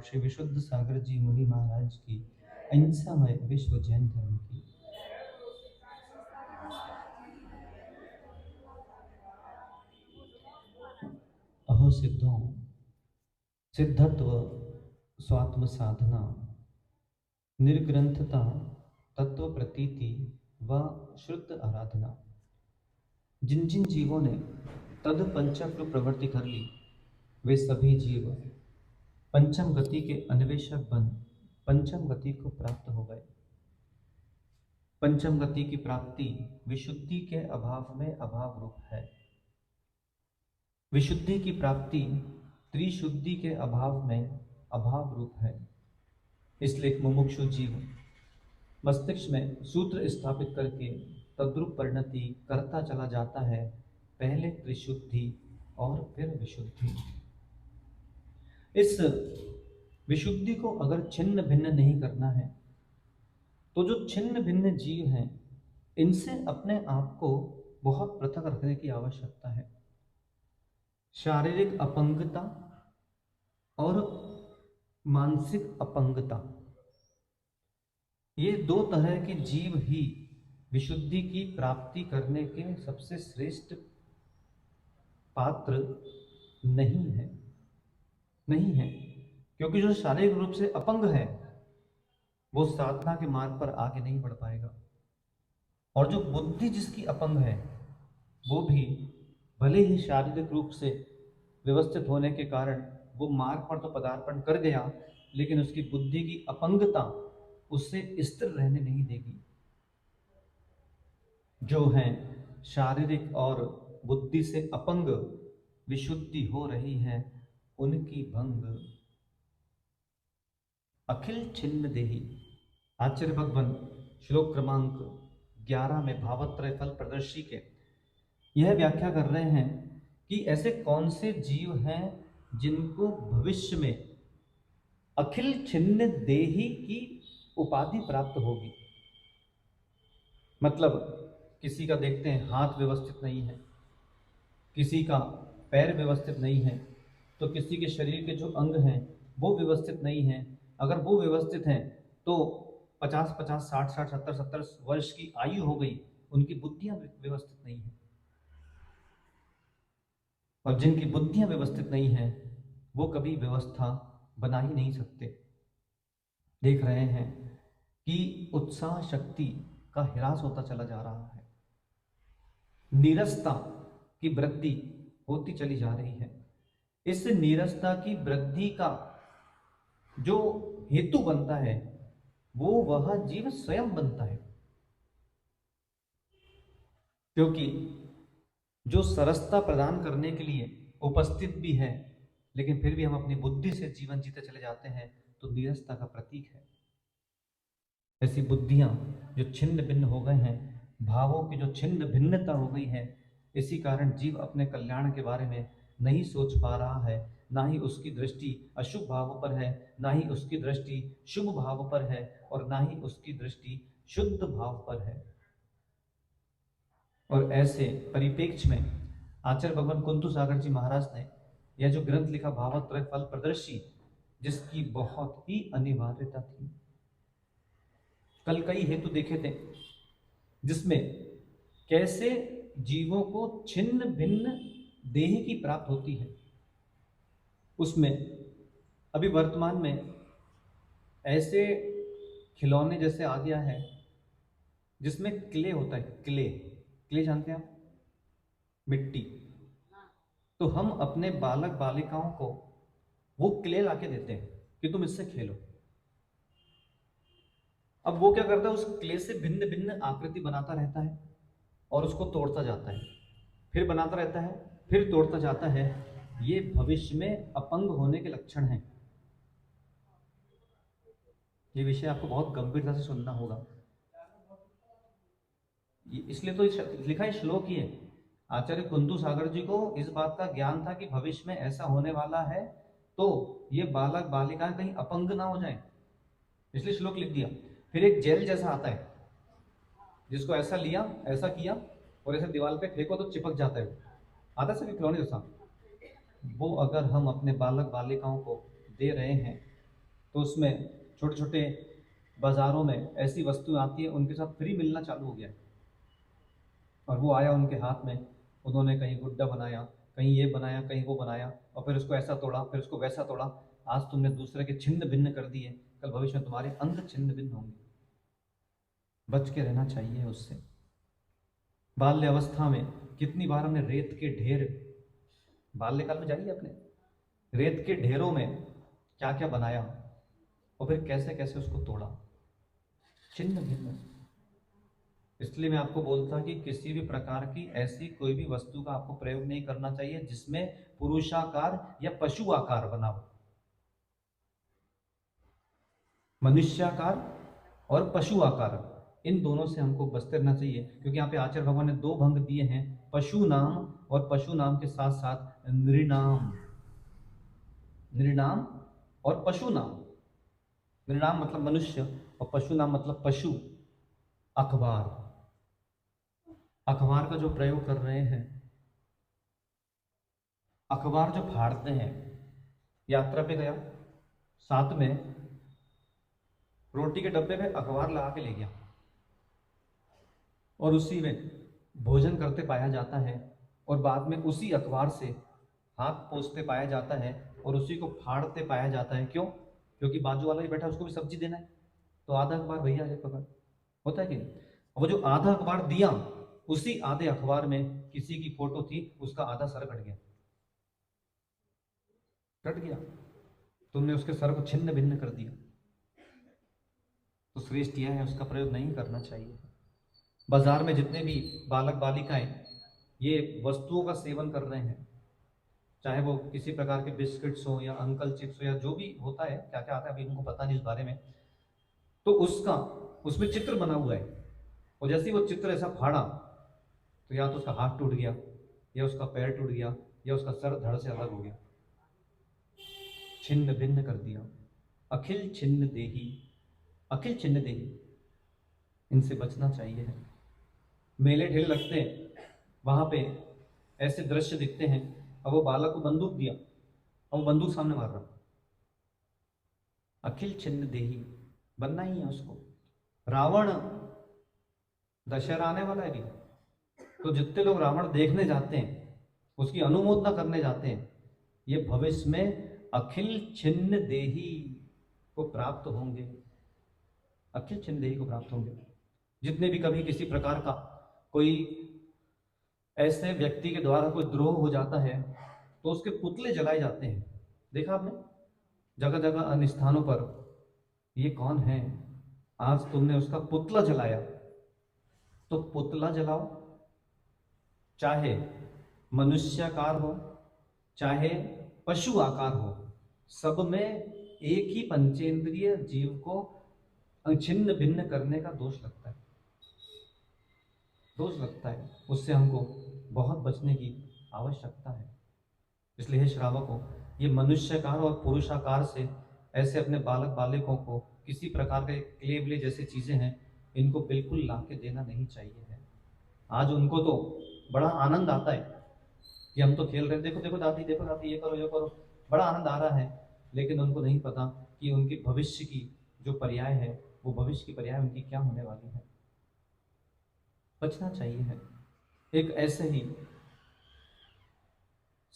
और श्री विशुद्ध सागर जी मुनि महाराज की अहिंसामय विश्व जैन धर्म की। अहो सिद्धों, सिद्धत्व स्वात्म साधना, निर्ग्रंथता, तत्व प्रतीति व शुद्ध आराधना। जिन जिन जीवों ने तद पंचक्र प्रवृत्ति कर ली, वे सभी जीव पंचम गति के अन्वेषक बन पंचम गति को प्राप्त हो गए। पंचम गति की प्राप्ति विशुद्धि के अभाव में अभाव रूप है। विशुद्धि की प्राप्ति त्रिशुद्धि के अभाव में अभाव रूप है। इसलिए एक मुमुक्षु जीव मस्तिष्क में सूत्र स्थापित करके तद्रूप परिणति करता चला जाता है, पहले त्रिशुद्धि और फिर विशुद्धि। इस विशुद्धि को अगर छिन्न भिन्न नहीं करना है तो जो छिन्न भिन्न जीव हैं इनसे अपने आप को बहुत पृथक रखने की आवश्यकता है। शारीरिक अपंगता और मानसिक अपंगता, ये दो तरह के जीव ही विशुद्धि की प्राप्ति करने के सबसे श्रेष्ठ पात्र नहीं है, क्योंकि जो शारीरिक रूप से अपंग है वो साधना के मार्ग पर आगे नहीं बढ़ पाएगा, और जो बुद्धि जिसकी अपंग है वो भी भले ही शारीरिक रूप से व्यवस्थित होने के कारण वो मार्ग पर तो पदार्पण कर गया, लेकिन उसकी बुद्धि की अपंगता उससे स्थिर रहने नहीं देगी। जो हैं शारीरिक और बुद्धि से अपंग, विशुद्धि हो रही है उनकी भंग। अखिल छिन्न देही, आचार्य भगवान श्लोक क्रमांक 11 में भावत्रय फल प्रदर्शी के यह व्याख्या कर रहे हैं कि ऐसे कौन से जीव हैं जिनको भविष्य में अखिल छिन्न देही की उपाधि प्राप्त होगी। मतलब किसी का देखते हैं हाथ व्यवस्थित नहीं है, किसी का पैर व्यवस्थित नहीं है, तो किसी के शरीर के जो अंग हैं वो व्यवस्थित नहीं है। अगर वो व्यवस्थित हैं तो 50-50, 60-60, 70-70 वर्ष की आयु हो गई, उनकी बुद्धियां व्यवस्थित नहीं है। और जिनकी बुद्धियां व्यवस्थित नहीं है वो कभी व्यवस्था बना ही नहीं सकते। देख रहे हैं कि उत्साह शक्ति का ह्रास होता चला जा रहा है, नीरसता की वृद्धि होती चली जा रही है। इस नीरसता की वृद्धि का जो हेतु बनता है वो वह जीव स्वयं बनता है, क्योंकि जो सरसता प्रदान करने के लिए उपस्थित भी है लेकिन फिर भी हम अपनी बुद्धि से जीवन जीते चले जाते हैं, तो नीरसता का प्रतीक है। ऐसी बुद्धियां जो छिन्न भिन्न हो गए हैं, भावों की जो छिन्न भिन्नता हो गई है, इसी कारण जीव अपने कल्याण के बारे में नहीं सोच पा रहा है। ना ही उसकी दृष्टि अशुभ भावों पर है, ना ही उसकी दृष्टि शुभ भाव पर है, और ना ही उसकी दृष्टि शुद्ध भाव पर है। और ऐसे परिप्रेक्ष्य में आचार्य भगवान कुंतु सागर जी महाराज ने यह जो ग्रंथ लिखा भावत्रय फल प्रदर्शी, जिसकी बहुत ही अनिवार्यता थी। कल कई हेतु देखे थे जिसमें कैसे जीवों को छिन्न भिन्न देह की प्राप्त होती है। उसमें अभी वर्तमान में ऐसे खिलौने जैसे आ गया है जिसमें क्ले होता है। क्ले जानते हैं आप? मिट्टी। तो हम अपने बालक बालिकाओं को वो क्ले लाके देते हैं कि तुम इससे खेलो। अब वो क्या करता है, उस क्ले से भिन्न भिन्न आकृति बनाता रहता है और उसको तोड़ता जाता है, फिर बनाता रहता है, फिर तोड़ता जाता है। ये भविष्य में अपंग होने के लक्षण हैं। ये विषय आपको बहुत गंभीरता से सुनना होगा, इसलिए तो लिखा है श्लोक ही है। आचार्य कुंतु सागर जी को इस बात का ज्ञान था कि भविष्य में ऐसा होने वाला है, तो ये बालक बालिकाएं कहीं अपंग ना हो जाए, इसलिए श्लोक लिख दिया। फिर एक जेल जैसा आता है जिसको ऐसा लिया, ऐसा किया और ऐसे दीवार पे फेंको तो चिपक जाता है, आता है सभी खिलौने जैसा। वो अगर हम अपने बालक बालिकाओं को दे रहे हैं तो उसमें छोटे छोटे बाजारों में ऐसी वस्तुएं आती है, उनके साथ फ्री मिलना चालू हो गया है। और वो आया उनके हाथ में, उन्होंने कहीं गुड्डा बनाया, कहीं ये बनाया, कहीं वो बनाया, और फिर उसको ऐसा तोड़ा, फिर उसको वैसा तोड़ा। आज तुमने दूसरे के छिन्न भिन्न कर दिए, कल भविष्य में तुम्हारे अंग छिन्न भिन्न होंगे। बच के रहना चाहिए उससे। बाल्य अवस्था में कितनी बार हमने रेत के ढेर, बाल्यकाल में जाइए अपने, रेत के ढेरों में क्या क्या बनाया और फिर कैसे कैसे उसको तोड़ा, छिन्न भिन्न। इसलिए मैं आपको बोलता कि किसी भी प्रकार की ऐसी कोई भी वस्तु का आपको प्रयोग नहीं करना चाहिए जिसमें पुरुषाकार या पशु आकार बना हो। मनुष्याकार और पशु आकार, इन दोनों से हमको बचते रहना चाहिए, क्योंकि यहाँ पे आचार्य भगवान ने दो भंग दिए हैं, पशु नाम, और पशु नाम के साथ साथ नृणाम। नृणाम और पशु नाम। नृणाम मतलब मनुष्य और पशु नाम मतलब पशु। अखबार, अखबार का जो प्रयोग कर रहे हैं, अखबार जो फाड़ते हैं, यात्रा पे गया, साथ में रोटी के डब्बे में अखबार लगा के ले गया और उसी में भोजन करते पाया जाता है, और बाद में उसी अखबार से हाथ पोंछते पाया जाता है और उसी को फाड़ते पाया जाता है। क्यों? क्योंकि बाजू वाला ही बैठा, उसको भी सब्जी देना है, तो आधा अखबार भैया आगे पकड़, होता है कि नहीं? वो जो आधा अखबार दिया, उसी आधे अखबार में किसी की फोटो थी, उसका आधा सर कट गया, कट गया। तुमने उसके सर को छिन्न भिन्न कर दिया। तो श्रेष्ठ यह है, उसका प्रयोग नहीं करना चाहिए। बाजार में जितने भी बालक बालिकाएं ये वस्तुओं का सेवन कर रहे हैं, चाहे वो किसी प्रकार के बिस्किट्स हो या अंकल चिप्स हो या जो भी होता है, क्या क्या आता है अभी उनको पता नहीं इस बारे में, तो उसका उसमें चित्र बना हुआ है, और जैसे ही वो चित्र ऐसा फाड़ा तो या तो उसका हाथ टूट गया, या उसका पैर टूट गया, या उसका सर धड़ से अलग हो गया, छिन्न भिन्न कर दिया। अखिल छिन्न देही, अखिल छिन्न देही, इनसे बचना चाहिए है। मेले ढेले लगते हैं, वहां पे ऐसे दृश्य दिखते हैं, अब वो बालक को बंदूक दिया और वो बंदूक सामने मार रहा, अखिल छिन्न देही, बनना ही है उसको। रावण दशहरा आने वाला है अभी, तो जितने लोग रावण देखने जाते हैं, उसकी अनुमोदना करने जाते हैं, ये भविष्य में अखिल छिन्न देही को प्राप्त होंगे, अखिल छिन्न देही को प्राप्त होंगे। जितने भी कभी किसी प्रकार का कोई ऐसे व्यक्ति के द्वारा कोई द्रोह हो जाता है, तो उसके पुतले जलाए जाते हैं, देखा आपने जगह जगह अन्य स्थानों पर। ये कौन है? आज तुमने उसका पुतला जलाया, तो पुतला जलाओ, चाहे मनुष्याकार हो चाहे पशु आकार हो, सब में एक ही पंचेंद्रिय जीव को छिन्न भिन्न करने का दोष लगता है, दोष लगता है। उससे हमको बहुत बचने की आवश्यकता है। इसलिए हे श्रावकों, ये मनुष्यकार और पुरुषाकार से ऐसे अपने बालक बालिकों को किसी प्रकार के क्ले व्ले जैसी चीजें हैं, इनको बिल्कुल ला के देना नहीं चाहिए है। आज उनको तो बड़ा आनंद आता है कि हम तो खेल रहे हैं, देखो देखो दादी, देखो दादी, ये करो ये करो, बड़ा आनंद आ रहा है, लेकिन उनको नहीं पता कि उनके भविष्य की जो पर्याय है, वो भविष्य की पर्याय उनकी क्या होने वाली है। बचना चाहिए है। एक ऐसे ही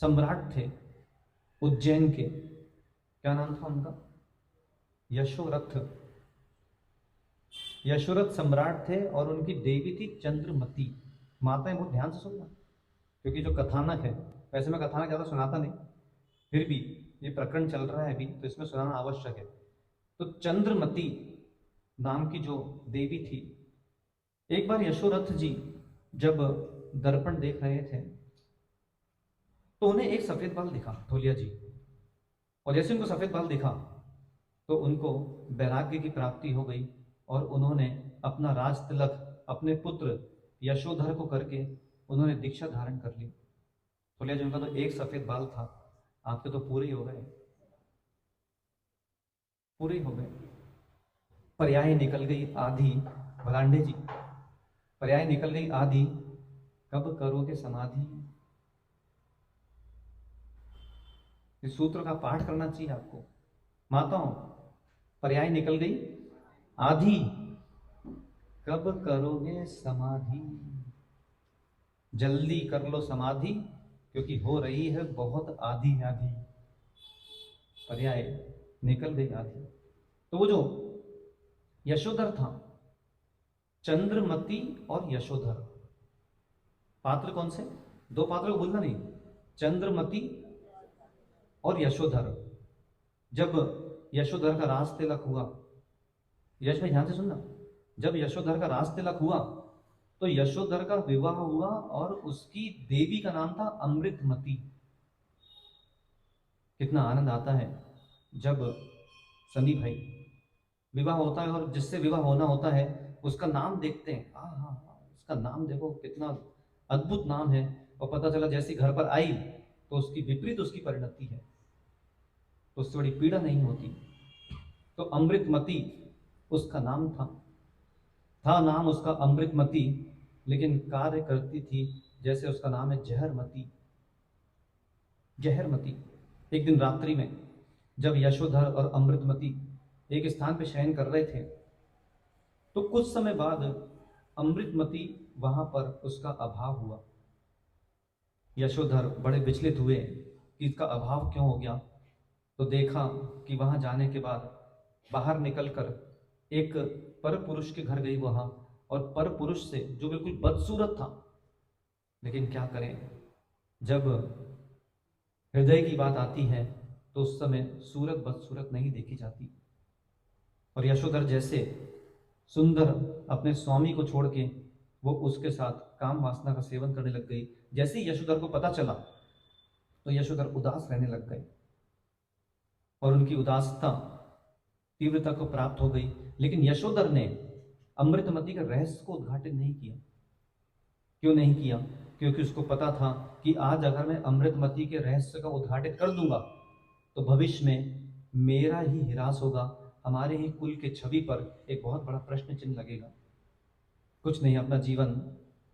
सम्राट थे उज्जैन के, क्या नाम था उनका? यशोरथ। यशोरथ सम्राट थे और उनकी देवी थी चंद्रमती। माताएं बहुत ध्यान से सुनना, क्योंकि जो कथानक है, वैसे मैं कथानक ज्यादा सुनाता नहीं, फिर भी ये प्रकरण चल रहा है अभी, तो इसमें सुनाना आवश्यक है। तो चंद्रमती नाम की जो देवी थी, एक बार यशोरथ जी जब दर्पण देख रहे थे, तो उन्हें एक सफेद बाल दिखा, ढोलिया जी, और जैसे उनको सफेद बाल दिखा तो उनको वैराग्य की प्राप्ति हो गई, और उन्होंने अपना राज तिलक अपने पुत्र यशोधर को करके उन्होंने दीक्षा धारण कर ली। ढोलिया जी, उनका तो एक सफेद बाल था, आपके तो पूरे ही हो गए, पूरे ही हो गए। पर्याय निकल गई आधी, भलांडे जी, पर्याय निकल गई आधी, कब करोगे समाधि? इस सूत्र का पाठ करना चाहिए आपको। माताओं, पर्याय निकल गई आधी। कब करोगे समाधि, जल्दी कर लो समाधि, क्योंकि हो रही है बहुत आधी आधी। पर्याय निकल गई आधी। तो वो जो यशोधर था, चंद्रमती और यशोधर, पात्र कौन से? दो पात्र को भूलना नहीं, चंद्रमती और यशोधर। जब यशोधर का रास तिलक हुआ, यश भाई ध्यान से सुनना, जब यशोधर का रास तिलक हुआ तो यशोधर का विवाह हुआ और उसकी देवी का नाम था अमृतमती। कितना आनंद आता है जब सनी भाई विवाह होता है और जिससे विवाह होना होता है उसका नाम देखते हैं, हाँ हाँ हाँ, उसका नाम देखो कितना अद्भुत नाम है, और पता चला जैसी घर पर आई तो उसकी विपरीत उसकी परिणति है, तो उससे बड़ी पीड़ा नहीं होती। तो अमृतमती उसका नाम था नाम उसका अमृतमती, लेकिन कार्य करती थी जैसे उसका नाम है जहरमती। जहरमती। एक दिन रात्रि में जब यशोधर और अमृतमती एक स्थान पर शयन कर रहे थे, तो कुछ समय बाद अमृतमती वहां पर उसका अभाव हुआ। यशोधर बड़े विचलित हुए कि इसका अभाव क्यों हो गया, तो देखा कि वहां जाने के बाद बाहर निकलकर एक पर पुरुष के घर गई वहां, और पर पुरुष से जो बिल्कुल बदसूरत था, लेकिन क्या करें, जब हृदय की बात आती है तो उस समय सूरत बदसूरत नहीं देखी जाती। और यशोधर जैसे सुंदर अपने स्वामी को छोड़ के वो उसके साथ काम वासना का सेवन करने लग गई। जैसे ही यशोधर को पता चला तो यशोधर उदास रहने लग गए, और उनकी उदासता तीव्रता को प्राप्त हो गई। लेकिन यशोधर ने अमृतमती का रहस्य को उद्घाटित नहीं किया। क्यों नहीं किया? क्योंकि उसको पता था कि आज अगर मैं अमृतमती के रहस्य का उद्घाटित कर दूंगा तो भविष्य में मेरा ही हिरास होगा, हमारे ही कुल के छवि पर एक बहुत बड़ा प्रश्न चिन्ह लगेगा। कुछ नहीं, अपना जीवन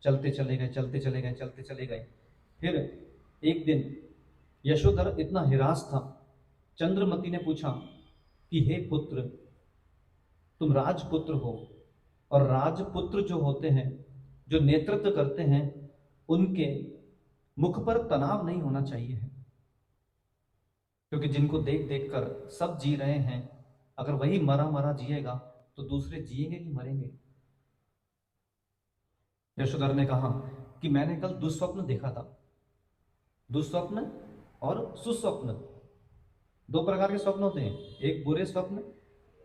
चलते चले गए, चलते चले गए, चलते चले गए। फिर एक दिन यशोधर इतना हिरास था, चंद्रमती ने पूछा कि हे पुत्र, तुम राजपुत्र हो, और राजपुत्र जो होते हैं, जो नेतृत्व करते हैं, उनके मुख पर तनाव नहीं होना चाहिए है, क्योंकि जिनको देख देख कर सब जी रहे हैं, अगर वही मरा मरा जिएगा तो दूसरे जिएंगे कि मरेंगे। यशोधर ने कहा कि मैंने कल दुस्वप्न देखा था। दुस्वप्न और सुस्वप्न, दो प्रकार के स्वप्न होते हैं, एक बुरे स्वप्न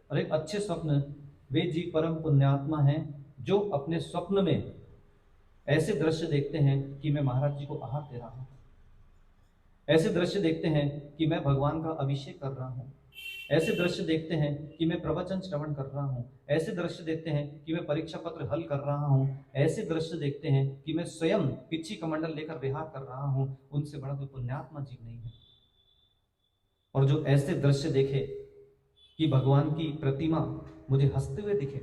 और एक अच्छे स्वप्न। वे जी परम पुण्यात्मा हैं जो अपने स्वप्न में ऐसे दृश्य देखते हैं कि मैं महाराज जी को आहार दे रहा हूं, ऐसे दृश्य देखते हैं कि मैं भगवान का अभिषेक कर रहा हूं, ऐसे दृश्य देखते हैं कि मैं प्रवचन श्रवण कर रहा हूं, ऐसे दृश्य देखते हैं कि मैं परीक्षा पत्र हल कर रहा हूं, ऐसे दृश्य देखते हैं कि मैं स्वयं पिच्ची कमंडल लेकर विहार कर रहा हूं। उनसे बड़ा कोई पुण्यात्मा जीव नहीं है। और जो ऐसे दृश्य देखे कि भगवान की प्रतिमा मुझे हंसते हुए दिखे,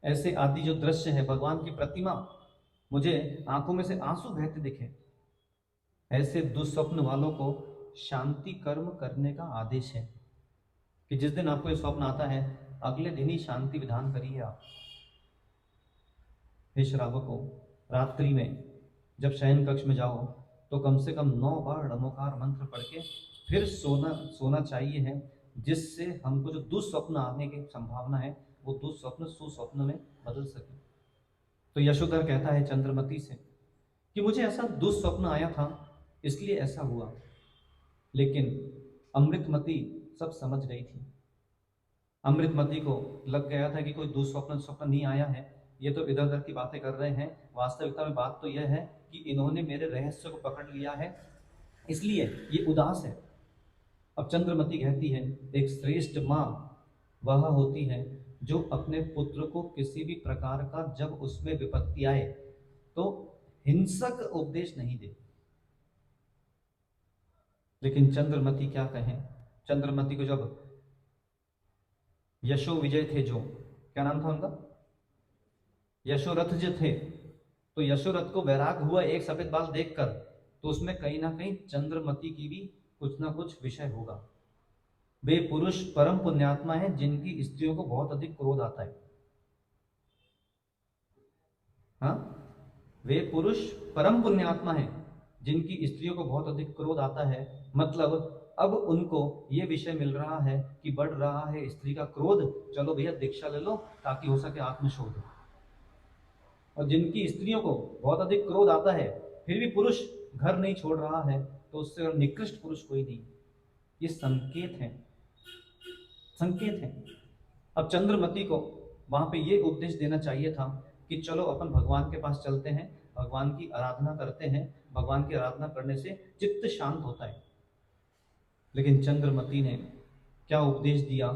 ऐसे आदि जो दृश्य है, भगवान की प्रतिमा मुझे आंखों में से आंसू बहते दिखे, ऐसे दुस्वप्न वालों को शांति कर्म करने का आदेश है कि जिस दिन आपको ये स्वप्न आता है अगले दिन ही शांति विधान करिए आप। हे श्रावकों, रात्रि में जब शयन कक्ष में जाओ तो कम से कम 9 बार नमोकार मंत्र पढ़ के फिर सोना चाहिए है, जिससे हमको जो दुस्वप्न आने की संभावना है वो दुस्वप्न सुस्वप्न में बदल सके। तो यशोधर कहता है चंद्रमती से कि मुझे ऐसा दुस्वप्न आया था इसलिए ऐसा हुआ, लेकिन अमृतमती सब समझ गई थी। अमृतमती को लग गया था कि कोई दुस्वप्न स्वप्न नहीं आया है, ये तो इधर उधर की बातें कर रहे हैं, वास्तविकता में बात तो यह है कि इन्होंने मेरे रहस्य को पकड़ लिया है, इसलिए ये उदास है। अब चंद्रमती कहती है एक श्रेष्ठ माँ वह होती है जो अपने पुत्र को किसी भी प्रकार का जब उसमें विपत्ति आए तो हिंसक उपदेश नहीं दे। लेकिन चंद्रमती क्या कहें, चंद्रमती को जब यशो विजय थे, जो क्या नाम था उनका, यशोरथ जो थे, तो यशोरथ को वैराग हुआ एक सफेद बाल देखकर, तो उसमें कहीं ना कहीं चंद्रमती की भी कुछ ना कुछ विषय होगा। वे पुरुष परम पुण्यात्मा हैं जिनकी स्त्रियों को बहुत अधिक क्रोध आता है। हाँ, वे पुरुष परम पुण्यात्मा हैं जिनकी स्त्रियों को बहुत अधिक क्रोध आता है। मतलब अब उनको ये विषय मिल रहा है कि बढ़ रहा है स्त्री का क्रोध, चलो भैया दीक्षा ले लो ताकि हो सके आत्मशोध। और जिनकी स्त्रियों को बहुत अधिक क्रोध आता है फिर भी पुरुष घर नहीं छोड़ रहा है, तो उससे और निकृष्ट पुरुष कोई नहीं। ये संकेत है, संकेत है। अब चंद्रमती को वहां पे ये उपदेश देना चाहिए था कि चलो अपन भगवान के पास चलते हैं, भगवान की आराधना करते हैं, भगवान की आराधना करने से चित्त शांत होता है। लेकिन चंद्रमती ने क्या उपदेश दिया?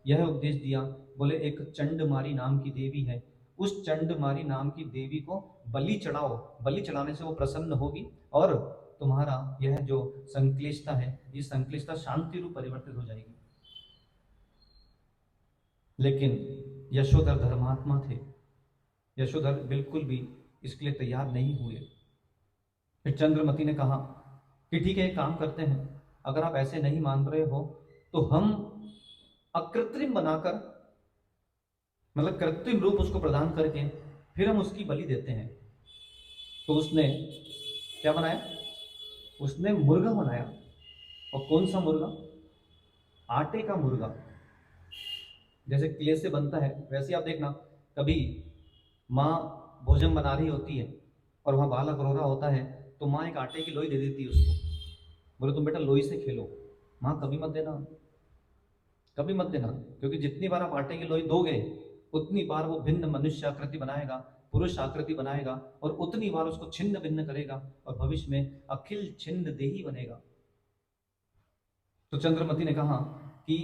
यह उपदेश दिया, बोले एक चंडमारी नाम की देवी है, उस चंडमारी नाम की देवी को बलि चढ़ाओ, बलि चढ़ाने से वो प्रसन्न होगी और तुम्हारा यह जो संक्लिष्टता है, ये संक्लिष्टता शांति रूप परिवर्तित हो जाएगी। लेकिन यशोधर धर्मात्मा थे, यशोधर बिल्कुल भी इसके लिए तैयार नहीं हुए। फिर चंद्रमती ने कहा कि ठीक है, एक काम करते हैं, अगर आप ऐसे नहीं मान रहे हो तो हम अकृत्रिम बनाकर, मतलब कृत्रिम रूप उसको प्रदान करके फिर हम उसकी बलि देते हैं। तो उसने क्या बनाया? उसने मुर्गा बनाया। और कौन सा मुर्गा? आटे का मुर्गा। जैसे क्ले से बनता है वैसे ही आप देखना, कभी माँ भोजन बना रही होती है और वहाँ बालक रो रहा होता है तो माँ एक आटे की लोई दे देती है उसको, बोले तुम बेटा लोई से खेलो। माँ कभी मत देना, कभी मत देना, क्योंकि जितनी बार आप आटे की लोई दोगे उतनी बार वो भिन्न मनुष्य आकृति बनाएगा, पुरुष आकृति बनाएगा और उतनी बार उसको छिन्न भिन्न करेगा और भविष्य में अखिल छिन्न देही बनेगा। तो चंद्रमती ने कहा कि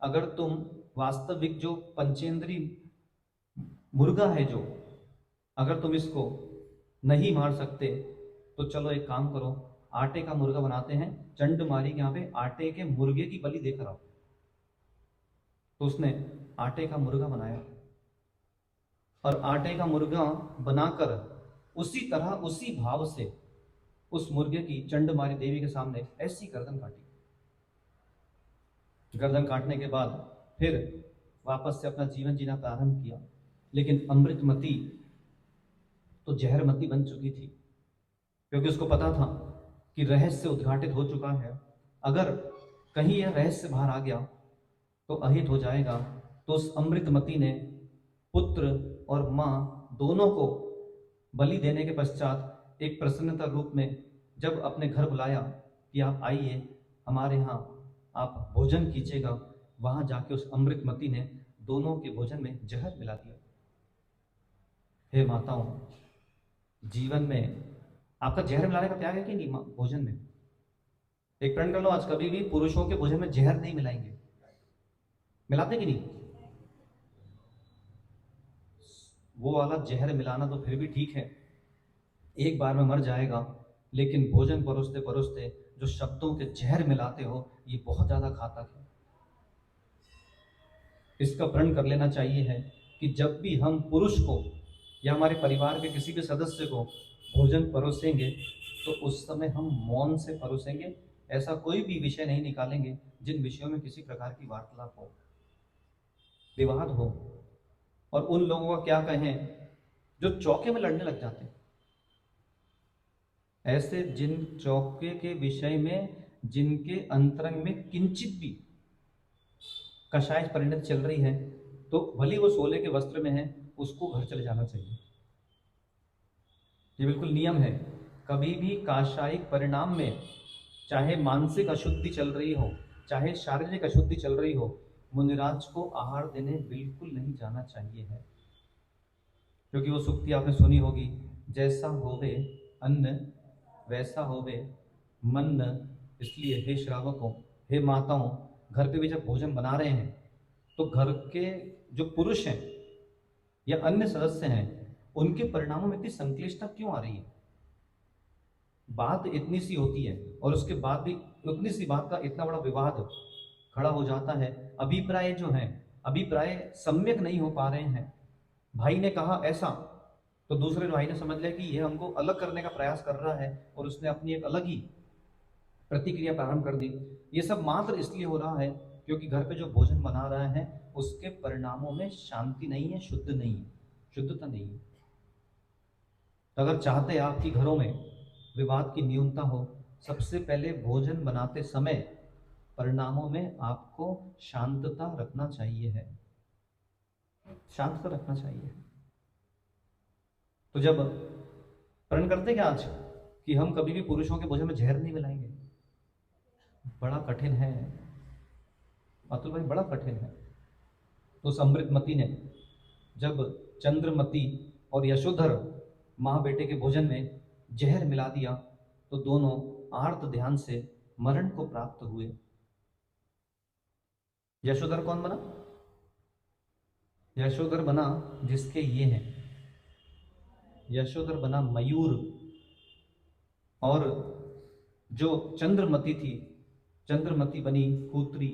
अगर तुम वास्तविक जो पंचेंद्री मुर्गा है जो, अगर तुम इसको नहीं मार सकते तो चलो एक काम करो, आटे का मुर्गा बनाते हैं, चंडमारी के यहाँ पे आटे के मुर्गे की बलि देकर आओ। तो उसने आटे का मुर्गा बनाया और आटे का मुर्गा बनाकर उसी तरह उसी भाव से उस मुर्गे की चंडमारी देवी के सामने ऐसी गर्दन काटी। गर्दन काटने के बाद फिर वापस से अपना जीवन जीना प्रारंभ किया। लेकिन अमृतमती तो जहरमती बन चुकी थी, क्योंकि उसको पता था कि रहस्य उद्घाटित हो चुका है, अगर कहीं यह रहस्य बाहर आ गया तो अहित हो जाएगा। तो उस अमृतमती ने पुत्र और माँ दोनों को बलि देने के पश्चात एक प्रसन्नता रूप में जब अपने घर बुलाया कि आप आइए हमारे यहाँ आप भोजन कीजिएगा, वहां जाके उस अमृतमती ने दोनों के भोजन में जहर मिला दिया। हे माताओं, जीवन में आपका जहर मिलाने का त्याग है कि नहीं? भोजन में एक प्रण कर लो, आज कभी भी पुरुषों के भोजन में जहर नहीं मिलाएंगे। मिलाते कि नहीं? वो वाला जहर मिलाना तो फिर भी ठीक है, एक बार में मर जाएगा, लेकिन भोजन परोसते परोसते जो शब्दों के जहर मिलाते हो ये बहुत ज्यादा घातक है। इसका प्रण कर लेना चाहिए है कि जब भी हम पुरुष को या हमारे परिवार के किसी भी सदस्य को भोजन परोसेंगे तो उस समय हम मौन से परोसेंगे, ऐसा कोई भी विषय नहीं निकालेंगे जिन विषयों में किसी प्रकार की वार्तालाप हो, विवाद हो। और उन लोगों का क्या कहें जो चौके में लड़ने लग जाते हैं, ऐसे जिन चौके के विषय में जिनके अंतरंग में किंचित भी कषाय परिणति चल रही है, तो भले वो सोले के वस्त्र में है, उसको घर चले जाना चाहिए। ये बिल्कुल नियम है। कभी भी काशायिक परिणाम में चाहे मानसिक अशुद्धि चल रही हो, चाहे शारीरिक अशुद्धि चल रही हो, मुनिराज को आहार देने बिल्कुल नहीं जाना चाहिए है। क्योंकि वो सुक्ति आपने सुनी होगी, जैसा होवे अन्न वैसा होवे मन। इसलिए हे श्रावकों, हे माताओं, घर पे भी जब भोजन बना रहे हैं तो घर के जो पुरुष हैं या अन्य सदस्य हैं उनके परिणामों में इतनी संक्लिष्टता क्यों आ रही है? बात इतनी सी होती है और उसके बाद भी उतनी सी बात का इतना बड़ा विवाद खड़ा हो जाता है। अभिप्राय जो है, अभिप्राय सम्यक नहीं हो पा रहे हैं। भाई ने कहा ऐसा तो दूसरे भाई ने समझ लिया कि यह हमको अलग करने का प्रयास कर रहा है और उसने अपनी एक अलग ही प्रतिक्रिया प्रारंभ कर दी। ये सब मात्र इसलिए हो रहा है क्योंकि घर पे जो भोजन बना रहा है उसके परिणामों में शांति नहीं है, शुद्ध नहीं है, शुद्धता नहीं है। तो अगर चाहते आप कि घरों में विवाद की न्यूनता हो, सबसे पहले भोजन बनाते समय परिणामों में आपको शांतता रखना चाहिए है, शांतता रखना चाहिए। तो जब प्रण करते क्या आज कि हम कभी भी पुरुषों के भोजन में जहर नहीं मिलाएंगे, बड़ा कठिन है अतुल भाई, बड़ा कठिन है। तो उस अमृतमती ने जब चंद्रमती और यशोधर माँ बेटे के भोजन में जहर मिला दिया तो दोनों आर्त ध्यान से मरण को प्राप्त हुए। यशोधर कौन बना? यशोधर बना जिसके ये हैं, यशोधर बना मयूर। और जो चंद्रमती थी, चंद्रमती बनी कूत्री,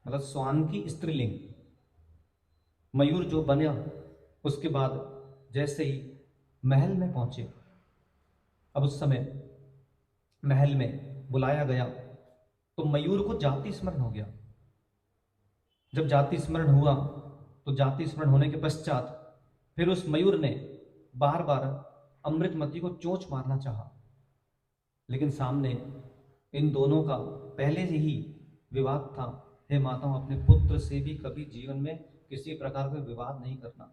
मतलब स्वान की स्त्रीलिंग। मयूर जो बना उसके बाद जैसे ही महल में पहुंचे, अब उस समय महल में बुलाया गया तो मयूर को जाति स्मरण हो गया। जब जाति स्मरण हुआ तो जाति स्मरण होने के पश्चात फिर उस मयूर ने बार बार अमृतमती को चोंच मारना चाहा, लेकिन सामने इन दोनों का पहले से ही विवाद था। हे माताओं, अपने पुत्र से भी कभी जीवन में किसी प्रकार का विवाद नहीं करना,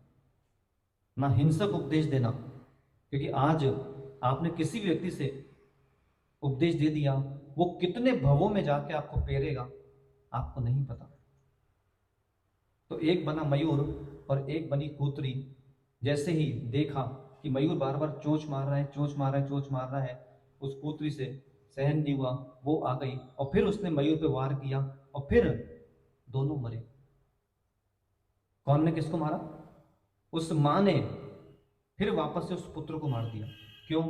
ना हिंसक उपदेश देना, क्योंकि आज आपने किसी भी व्यक्ति से उपदेश दे दिया, वो कितने भवों में जाके आपको पेरेगा आपको नहीं पता। तो एक बना मयूर और एक बनी कूतरी। जैसे ही देखा कि मयूर बार बार चोंच मार रहा है, चोंच मार रहा है, चोंच मार रहा है, उस कूतरी से सहन नहीं हुआ, वो आ गई और फिर उसने मयूर पे वार किया और फिर दोनों मरे। कौन ने किसको मारा? उस मां ने फिर वापस से उस पुत्र को मार दिया। क्यों?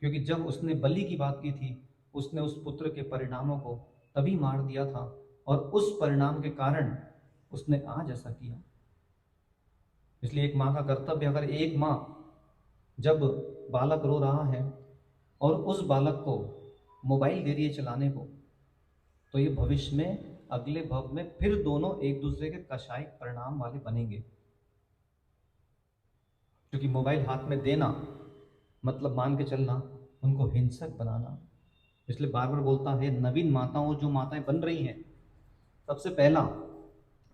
क्योंकि जब उसने बलि की बात की थी, उसने उस पुत्र के परिणामों को तभी मार दिया था और उस परिणाम के कारण उसने आज ऐसा किया। इसलिए एक मां का कर्तव्य, अगर एक मां जब बालक रो रहा है और उस बालक को मोबाइल दे रही है चलाने को, तो ये भविष्य में अगले भव में फिर दोनों एक दूसरे के कषायिक परिणाम वाले बनेंगे। क्योंकि मोबाइल हाथ में देना मतलब मान के चलना उनको हिंसक बनाना। इसलिए बार बार बोलता है नवीन माताओं, जो माताएं बन रही हैं, सबसे पहला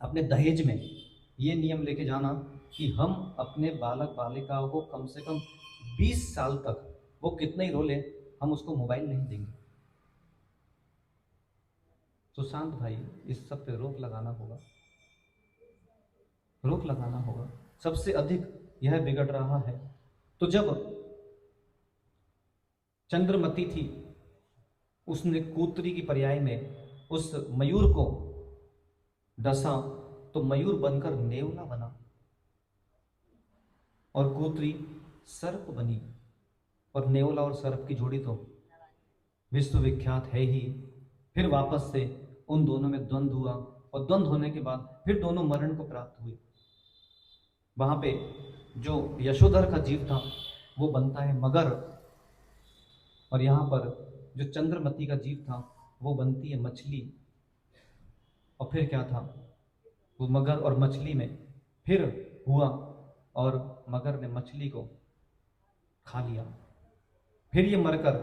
अपने दहेज में ये नियम लेके जाना कि हम अपने बालक बालिकाओं को कम से कम 20 साल तक, वो कितना ही रो ले, हम उसको मोबाइल नहीं देंगे। सुशांत भाई, इस सब पे रोक लगाना होगा, रोक लगाना होगा। सबसे अधिक यह बिगड़ रहा है। तो जब चंद्रमती थी, उसने कूतरी की पर्याय में उस मयूर को डसा तो मयूर बनकर नेवला बना और कूतरी सर्प बनी। और नेवला और सर्प की जोड़ी तो विश्वविख्यात है ही। फिर वापस से उन दोनों में द्वंद्व हुआ और द्वंद्व होने के बाद फिर दोनों मरण को प्राप्त हुए। वहां पे जो यशोधर का जीव था वो बनता है मगर, और यहाँ पर जो चंद्रमती का जीव था वो बनती है मछली। और फिर क्या था, वो मगर और मछली में फिर हुआ और मगर ने मछली को खा लिया। फिर ये मरकर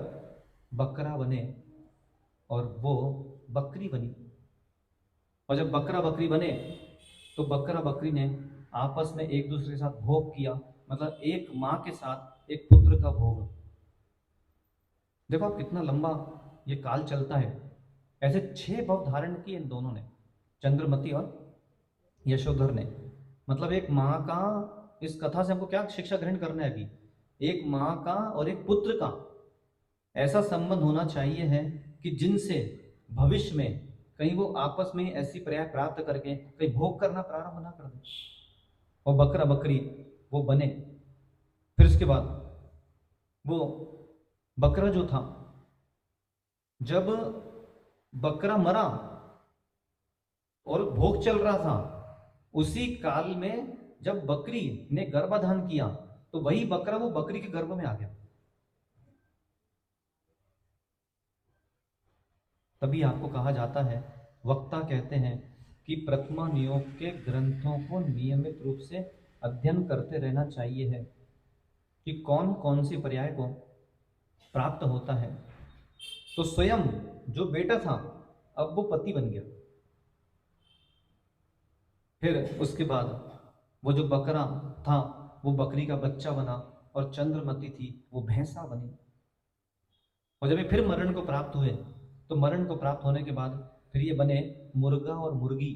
बकरा बने और वो बकरी बनी। और जब बकरा बकरी बने तो बकरा बकरी ने आपस में एक दूसरे के साथ भोग किया, मतलब एक माँ के साथ एक पुत्र का भोग। देखो आप कितना लंबा ये काल चलता है। ऐसे 6 भव धारण किए इन दोनों ने, चंद्रमती और यशोधर ने। मतलब एक माँ का, इस कथा से हमको क्या शिक्षा ग्रहण करना है अभी, एक माँ का और एक पुत्र का ऐसा संबंध होना चाहिए है कि जिनसे भविष्य में कहीं वो आपस में ऐसी पर्याय प्राप्त करके कहीं भोग करना प्रारंभ ना कर दे और बकरा बकरी वो बने। फिर उसके बाद वो बकरा जो था, जब बकरा मरा और भोग चल रहा था, उसी काल में जब बकरी ने गर्भाधान किया तो वही बकरा वो बकरी के गर्भ में आ गया। तभी आपको कहा जाता है वक्ता कहते हैं कि प्रथमा नियोग के ग्रंथों को नियमित रूप से अध्ययन करते रहना चाहिए है कि कौन कौन सी पर्याय को प्राप्त होता है। तो स्वयं जो बेटा था अब वो पति बन गया। फिर उसके बाद वो जो बकरा था वो बकरी का बच्चा बना, और चंद्रमती थी वो भैंसा बनी। और जब ये फिर मरण को प्राप्त हुए तो मरण को प्राप्त होने के बाद फिर ये बने मुर्गा और मुर्गी।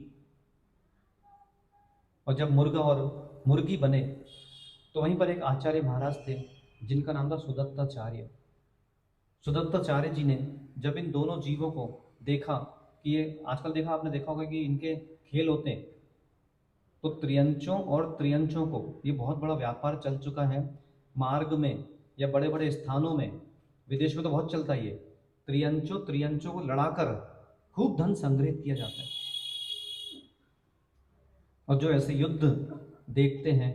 और जब मुर्गा और मुर्गी बने तो वहीं पर एक आचार्य महाराज थे जिनका नाम था सुदत्ताचार्य। सुदत्ताचार्य जी ने जब इन दोनों जीवों को देखा कि ये, आजकल देखा आपने देखा होगा कि इनके खेल होते हैं, तो त्रियंचों और त्रियंचों को ये बहुत बड़ा व्यापार चल चुका है। मार्ग में या बड़े बड़े स्थानों में, विदेश में तो बहुत चलता है ये, त्रियंचों त्रियंचों को लड़ाकर खूब धन संग्रहित किया जाता है। और जो ऐसे युद्ध देखते हैं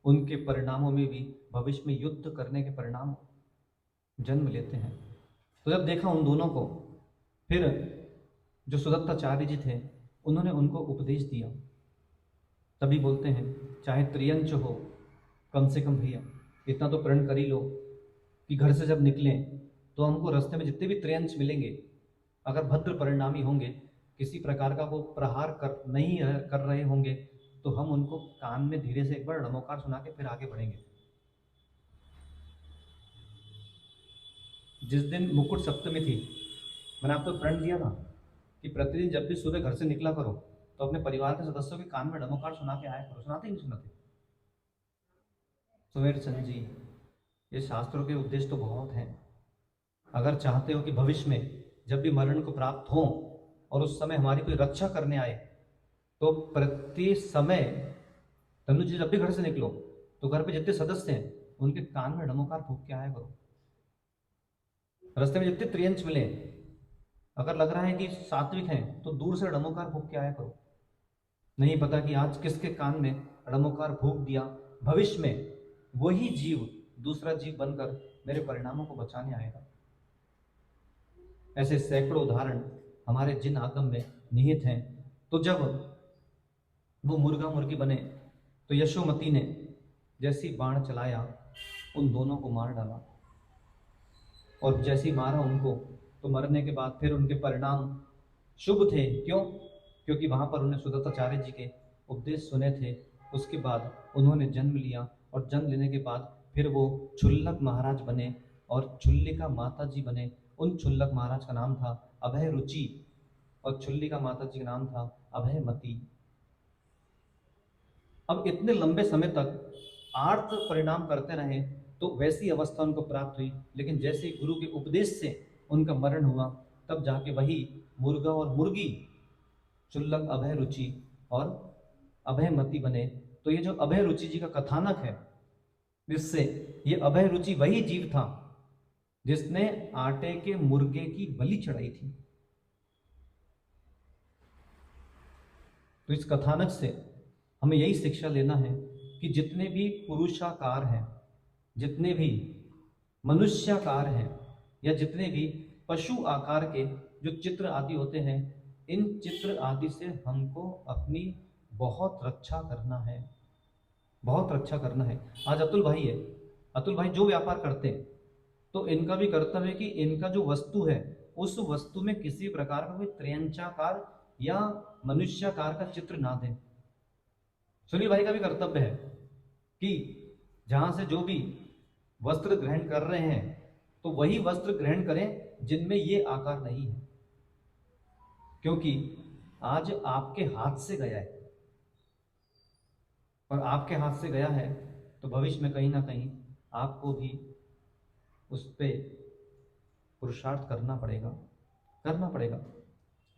उनके परिणामों में भी भविष्य में युद्ध करने के परिणाम जन्म लेते हैं। तो जब देखा उन दोनों को, फिर जो सुदत्ताचार्य जी थे उन्होंने उनको उपदेश दिया। तभी बोलते हैं चाहे त्रियंच हो, कम से कम भैया इतना तो प्रण कर ही लो कि घर से जब निकलें तो हमको रास्ते में जितने भी त्रियंच मिलेंगे, अगर भद्र परिणामी होंगे, किसी प्रकार का वो प्रहार कर नहीं कर रहे होंगे, तो हम उनको कान में धीरे से एक बार नमोकार सुना के फिर आगे बढ़ेंगे। जिस दिन मुकुट सप्तमी थी, मैंने आपको प्रण दिया था कि प्रतिदिन जब भी सुबह घर से निकला करो तो अपने परिवार के सदस्यों के कान में नमोकार सुना के आया करो। सुनाते ही नहीं सुनाते? सुमेर चंद जी, ये शास्त्रों के उद्देश्य तो बहुत हैं। अगर चाहते हो कि भविष्य में जब भी मरण को प्राप्त हो और उस समय हमारी कोई रक्षा करने आए, तो प्रति समय तनु जी जब भी घर से निकलो तो घर पे जितने सदस्य हैं उनके कान में नमोकार फूंक के आया करो। रास्ते में जितने त्रियंच मिले, अगर लग रहा है कि सात्विक हैं तो दूर से नमोकार फूंक के आया करो। नहीं पता कि आज किसके कान में नमोकार फूंक दिया, भविष्य में वही जीव दूसरा जीव बनकर मेरे परिणामों को बचाने आएगा। ऐसे सैकड़ों उदाहरण हमारे जिन आगम में निहित हैं। तो जब वो मुर्गा मुर्गी बने तो यशोमती ने जैसी बाण चलाया उन दोनों को मार डाला, और जैसी मारा उनको तो मरने के बाद फिर उनके परिणाम शुभ थे। क्यों? क्योंकि वहां पर उन्हें सुदत्ताचार्य जी के उपदेश सुने थे। उसके बाद उन्होंने जन्म लिया, और जन्म लेने के बाद फिर वो छुल्लक महाराज बने और छुल्लिका माता जी बने। उन छुल्लक महाराज का नाम था अभय रुचि, और छुल्लिका माता जी का नाम था अभयमती। अब इतने लंबे समय तक आर्त परिणाम करते रहे तो वैसी अवस्था उनको प्राप्त हुई, लेकिन जैसे ही गुरु के उपदेश से उनका मरण हुआ तब जाके वही मुर्गा और मुर्गी चुल्लक अभय रुचि और अभयमती बने। तो ये जो अभय रुचि जी का कथानक है, जिससे ये अभय रुचि वही जीव था जिसने आटे के मुर्गे की बलि चढ़ाई थी। तो इस कथानक से हमें यही शिक्षा लेना है कि जितने भी पुरुषाकार हैं, जितने भी मनुष्याकार हैं, या जितने भी पशु आकार के जो चित्र आदि होते हैं, इन चित्र आदि से हमको अपनी बहुत रक्षा करना है, बहुत रक्षा करना है। आज अतुल भाई है, अतुल भाई जो व्यापार करते हैं तो इनका भी कर्तव्य है कि इनका जो वस्तु है उस वस्तु में किसी प्रकार का कोई त्रियंचाकार या मनुष्याकार का चित्र ना दें। सुनील भाई का भी कर्तव्य है कि जहां से जो भी वस्त्र ग्रहण कर रहे हैं तो वही वस्त्र ग्रहण करें जिनमें ये आकार नहीं है, क्योंकि आज आपके हाथ से गया है, और आपके हाथ से गया है तो भविष्य में कहीं ना कहीं आपको भी उस पर पुरुषार्थ करना पड़ेगा, करना पड़ेगा।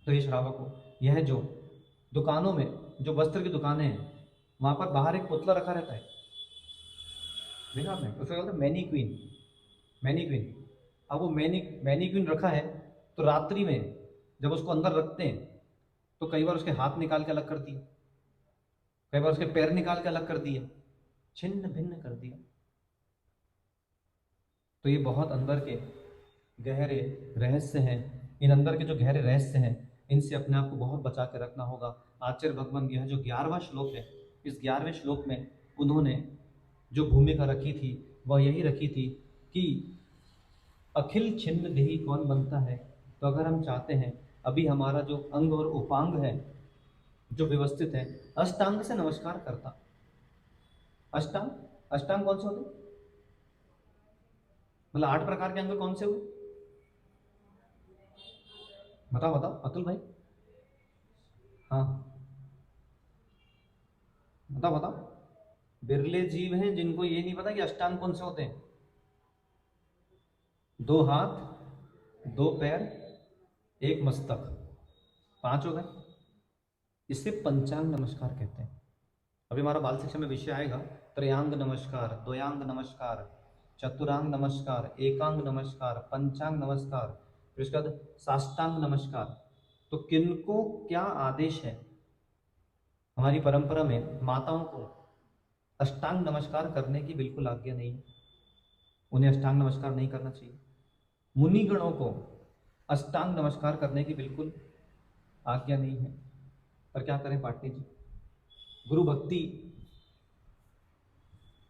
तो ये श्रावक को, यह जो दुकानों में जो वस्त्र की दुकानें हैं वहां पर बाहर एक पुतला रखा रहता है, देखा आपने? उसको कहते हैं मैनीक्वीन, मैनीक्वीन। अब वो मैनीक्वीन रखा है तो रात्रि में जब उसको अंदर रखते हैं तो कई बार उसके हाथ निकाल के अलग कर दिए, कई बार उसके पैर निकाल के अलग कर दिए, छिन्न भिन्न कर दिया। तो ये बहुत अंदर के गहरे रहस्य हैं। इन अंदर के जो गहरे रहस्य हैं इनसे अपने आप को बहुत बचा के रखना होगा। आचार्य भगवान यह जो 11वां श्लोक है, इस 11वें श्लोक में उन्होंने जो भूमिका रखी थी वह यही रखी थी कि अखिल छिन्न देही कौन बनता है। तो अगर हम चाहते हैं, अभी हमारा जो अंग और उपांग है जो व्यवस्थित है, अष्टांग से नमस्कार करता। अष्टांग, अष्टांग कौन से होते, मतलब 8 प्रकार के अंग कौन से हुए, बताओ बताओ अतुल भाई। हाँ बताओ बताओ। बिरले जीव हैं जिनको ये नहीं पता कि अष्टांग कौन से होते हैं। 2 हाथ, 2 पैर, 1 मस्तक, 5 हो गए। इसे पंचांग नमस्कार कहते हैं। अभी हमारा बाल शिक्षा में विषय आएगा त्रयांग नमस्कार, द्वयांग नमस्कार, चतुरांग नमस्कार, एकांग नमस्कार, पंचांग नमस्कार, फिर उसके बाद साष्टांग नमस्कार। तो किनको क्या आदेश है, हमारी परंपरा में माताओं को अष्टांग नमस्कार करने की बिल्कुल आज्ञा नहीं है, उन्हें अष्टांग नमस्कार नहीं करना चाहिए। मुनिगणों को अष्टांग नमस्कार करने की बिल्कुल आज्ञा नहीं है। पर क्या करें पाटनी जी, गुरु भक्ति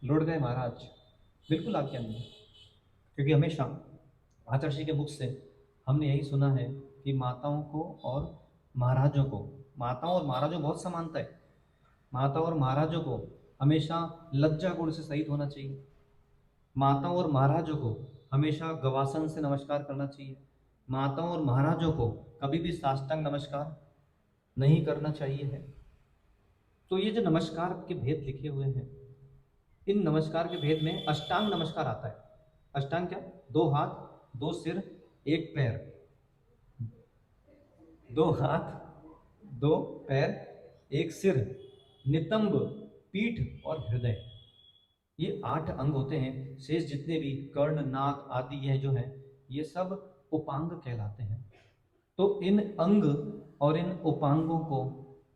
लौट गए महाराज, बिल्कुल आज्ञा नहीं है। क्योंकि हमेशा आचार्य के मुख से हमने यही सुना है कि माताओं को और महाराजों को, माताओं और महाराजों बहुत समानता है, माताओं और महाराजों को हमेशा लज्जा गुण से सहित होना चाहिए। माताओं और महाराजों को हमेशा गवासन से नमस्कार करना चाहिए। माताओं और महाराजों को कभी भी साष्टांग नमस्कार नहीं करना चाहिए है। तो ये जो नमस्कार के भेद लिखे हुए हैं, इन नमस्कार के भेद में अष्टांग नमस्कार आता है। अष्टांग क्या, 2 हाथ, 2 सिर, 1 पैर, 2 हाथ, 2 पैर, 1 सिर, नितंब, पीठ और हृदय, ये 8 अंग होते हैं। शेष जितने भी कर्ण, नाक आदि यह जो है, ये सब उपांग कहलाते हैं। तो इन अंग और इन उपांगों को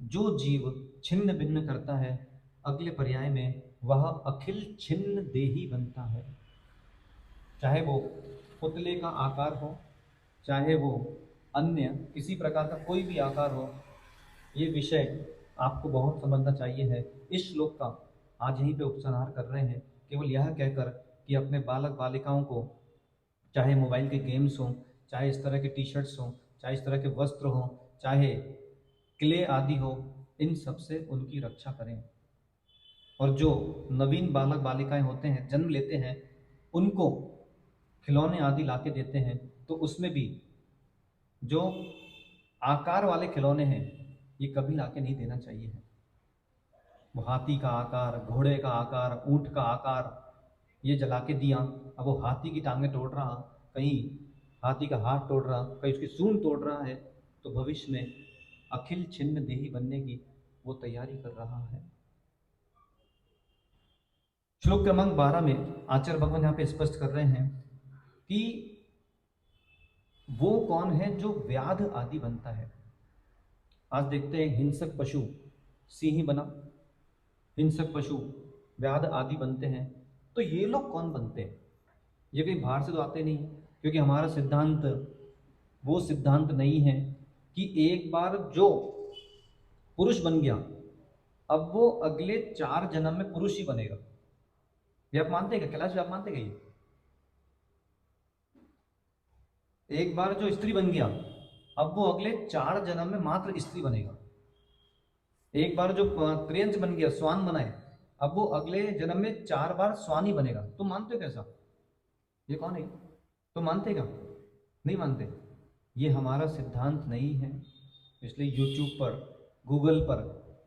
जो जीव छिन्न भिन्न करता है, अगले पर्याय में वह अखिल छिन्न देही बनता है। चाहे वो पुतले का आकार हो, चाहे वो अन्य किसी प्रकार का कोई भी आकार हो, ये विषय आपको बहुत समझना चाहिए है। इस श्लोक का आज यहीं पे उपसंहार कर रहे हैं, केवल यह कहकर कि अपने बालक बालिकाओं को चाहे मोबाइल के गेम्स हों, चाहे इस तरह के टी शर्ट्स हों, चाहे इस तरह के वस्त्र हों, चाहे क्ले आदि हो, इन सब से उनकी रक्षा करें। और जो नवीन बालक बालिकाएं होते हैं, जन्म लेते हैं, उनको खिलौने आदि लाके देते हैं, तो उसमें भी जो आकार वाले खिलौने हैं, ये कभी लाके नहीं देना चाहिए है। वो हाथी का आकार, घोड़े का आकार, ऊंट का आकार ये जला के दिया, अब वो हाथी की टांगें तोड़ रहा, कहीं हाथी का हाथ तोड़ रहा, कहीं उसकी सूंड तोड़ रहा है, तो भविष्य में अखिल छिन्न देही बनने की वो तैयारी कर रहा है। श्लोक क्रमांक 12 में आचार्य भगवान यहाँ पे स्पष्ट कर रहे हैं कि वो कौन है जो व्याध आदि बनता है। आज देखते हैं हिंसक पशु, सिंह बना, हिंसक पशु व्याध आदि बनते हैं। तो ये लोग कौन बनते हैं, ये कहीं बाहर से तो आते नहीं, क्योंकि हमारा सिद्धांत वो सिद्धांत नहीं है कि एक बार जो पुरुष बन गया, अब वो अगले 4 जन्म में पुरुष ही बनेगा। ये आप मानते हैं क्या, कैलाश आप मानते हैं ये? एक बार जो स्त्री बन गया, अब वो अगले 4 जन्म में मात्र स्त्री बनेगा। एक बार जो त्रियंच बन गया, स्वान बनाए, अब वो अगले जन्म में 4 बार स्वान ही बनेगा। तुम मानते हो कैसा, ये कौन है, तुम मानते क्या? नहीं मानते। ये हमारा सिद्धांत नहीं है। इसलिए यूट्यूब पर, गूगल पर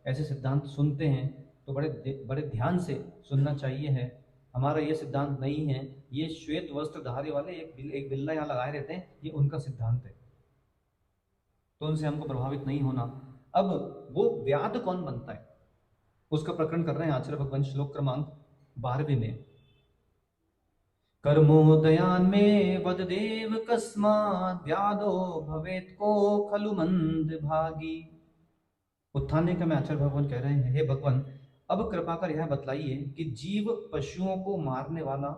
ऐसे सिद्धांत सुनते हैं तो बड़े ध्यान से सुनना चाहिए है। हमारा ये सिद्धांत नहीं है। ये श्वेत वस्त्रधारी वाले एक बिल्ला यहाँ लगाए रहते हैं, ये उनका सिद्धांत है, तो उनसे हमको प्रभावित नहीं होना। अब वो व्याध कौन बनता है, उसका प्रकरण कर रहे हैं आचार्य भगवान श्लोक क्रमांक 12 में। कर्मोदयान में वददेव कस्मात् व्याधो भवेत को खलु मंद भागी। उत्थाने का में आचार्य भगवान कह रहे हैं, हे भगवान, अब कृपा कर यह बतलाइए कि जीव पशुओं को मारने वाला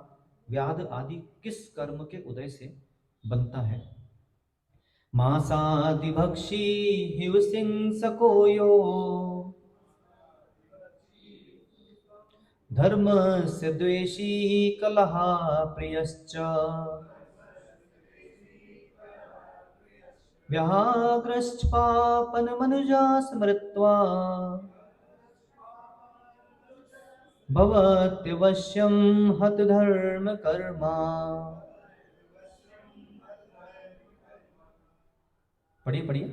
व्याध आदि किस कर्म के उदय से बनता है। मांसादिभक्षी हिंसकोयो धर्मस्य द्वेषी कलह प्रियश्च व्याघ्रश्च पापनमनुजा स्मृत्वा भवत्यवश्यं हत धर्म कर्मा। पढ़िए पढ़िए।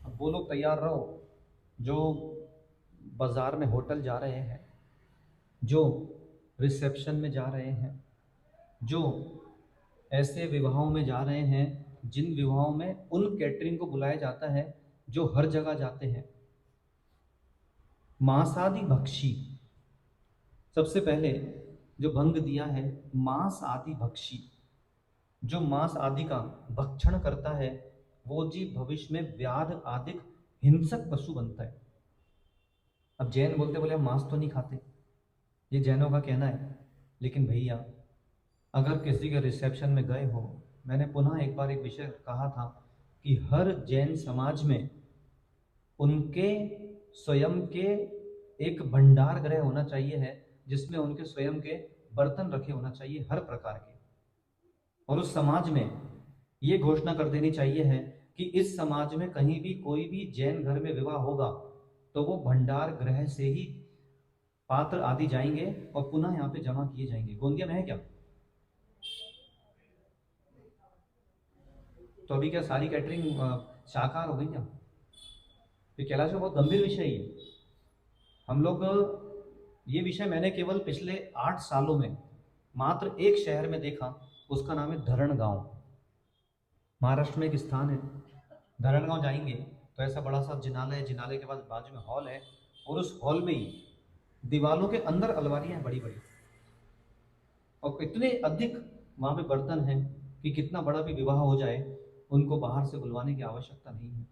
अब वो लोग तैयार रहो जो बाजार में होटल जा रहे हैं, जो रिसेप्शन में जा रहे हैं, जो ऐसे विवाहों में जा रहे हैं जिन विवाहों में उन कैटरिंग को बुलाया जाता है जो हर जगह जाते हैं। मांसादि भक्षी, सबसे पहले जो भंग दिया है, मांस आदि भक्षी, जो मांस आदि का भक्षण करता है वो जीव भविष्य में व्याध आदि हिंसक पशु बनता है। अब जैन बोले हम मांस तो नहीं खाते, ये जैनों का कहना है। लेकिन भैया अगर किसी के रिसेप्शन में गए हो, मैंने पुनः एक बार एक विषय कहा था कि हर जैन समाज में उनके स्वयं के एक भंडार गृह होना चाहिए है, जिसमें उनके स्वयं के बर्तन रखे होना चाहिए हर प्रकार के। और उस समाज में ये घोषणा कर देनी चाहिए है कि इस समाज में कहीं भी कोई भी जैन घर में विवाह होगा तो वो भंडार गृह से ही पात्र आदि जाएंगे और पुनः यहाँ पे जमा किए जाएंगे। गोंदिया में है क्या? तो अभी क्या सारी कैटरिंग शाकाहार हो गई क्या? ये कैलाश का बहुत गंभीर विषय है। हम लोग ये विषय मैंने केवल पिछले 8 सालों में मात्र एक शहर में देखा, उसका नाम है धरण गांव। महाराष्ट्र में एक स्थान है धरण गांव, जाएंगे तो ऐसा बड़ा सा जिनालय है, जिनालय के पास बाजू में हॉल है और उस हॉल में ही दीवालों के अंदर अलमारियां हैं बड़ी बड़ी, और इतने अधिक वहां पे बर्तन हैं कि कितना बड़ा भी विवाह हो जाए उनको बाहर से बुलवाने की आवश्यकता नहीं है।